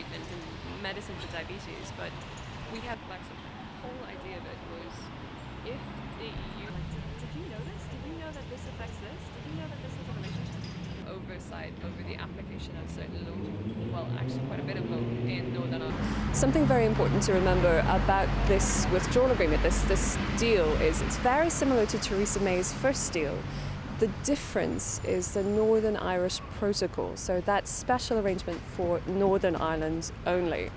treatment and medicine for diabetes, but we had like the whole idea of it was if the EU, did you know this? Did you know that this affects this? Did you know that this has a relationship? Oversight over the application of certain law, well, actually quite a bit of law in Northern Ireland. Something very important to remember about this withdrawal agreement, this deal, is it's very similar to Theresa May's first deal. The difference is the Northern Irish Protocol, so that special arrangement for Northern Ireland only.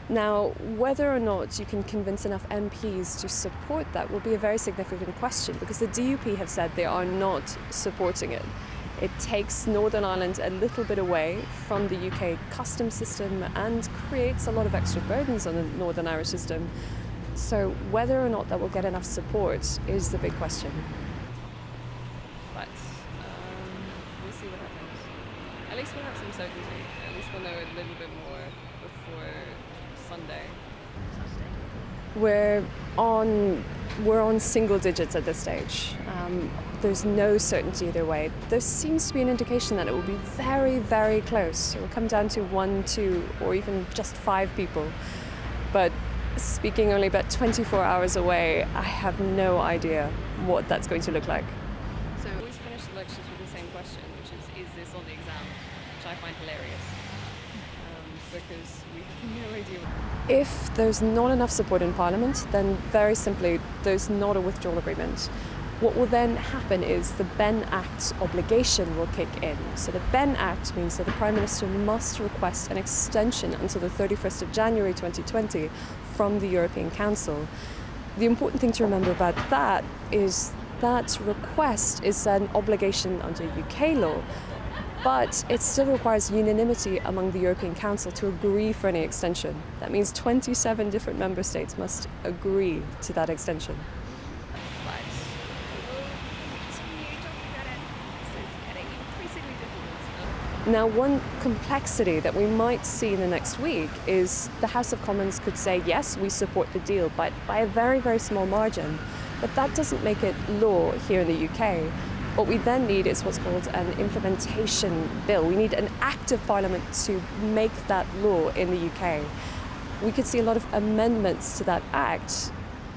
Now, whether or not you can convince enough MPs to support that will be a very significant question, because the DUP have said they are not supporting it. It takes Northern Ireland a little bit away from the UK customs system and creates a lot of extra burdens on the Northern Irish system. So whether or not that will get enough support is the big question. But we'll see what happens. At least we'll have some certainty. At least we'll know a little bit more before Sunday. We're on single digits at this stage. There's no certainty either way. There seems to be an indication that it will be very, very close. It will come down to 1, 2, or even just 5 people. But speaking only about 24 hours away, I have no idea what that's going to look like. So we always finish the lectures with the same question, which is this on the exam? Which I find hilarious. Because we have no idea. If there's not enough support in Parliament, then very simply, there's not a withdrawal agreement. What will then happen is the Benn Act obligation will kick in. So the Benn Act means that the Prime Minister must request an extension until the 31st of January 2020 from the European Council. The important thing to remember about that is that request is an obligation under UK law, but it still requires unanimity among the European Council to agree for any extension. That means 27 different member states must agree to that extension. Now, one complexity that we might see in the next week is the House of Commons could say, yes, we support the deal, but by a very, very small margin. But that doesn't make it law here in the UK. What we then need is what's called an implementation bill. We need an act of Parliament to make that law in the UK. We could see a lot of amendments to that act,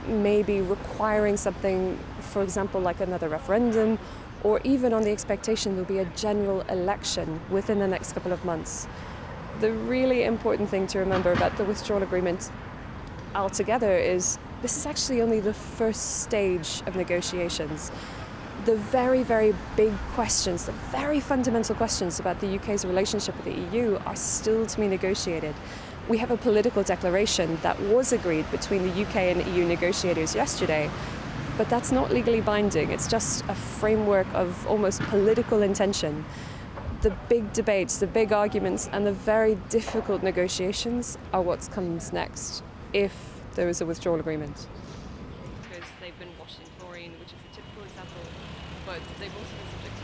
maybe requiring something, for example, like another referendum, or even on the expectation there'll be a general election within the next couple of months. The really important thing to remember about the withdrawal agreement altogether is this is actually only the first stage of negotiations. The very, very big questions, the very fundamental questions about the UK's relationship with the EU are still to be negotiated. We have a political declaration that was agreed between the UK and EU negotiators yesterday, but that's not legally binding. It's just a framework of almost political intention. The big debates, the big arguments, and the very difficult negotiations are what comes next, if there is a withdrawal agreement. Because they've been washed in chlorine, which is a typical example, but they've also been subject to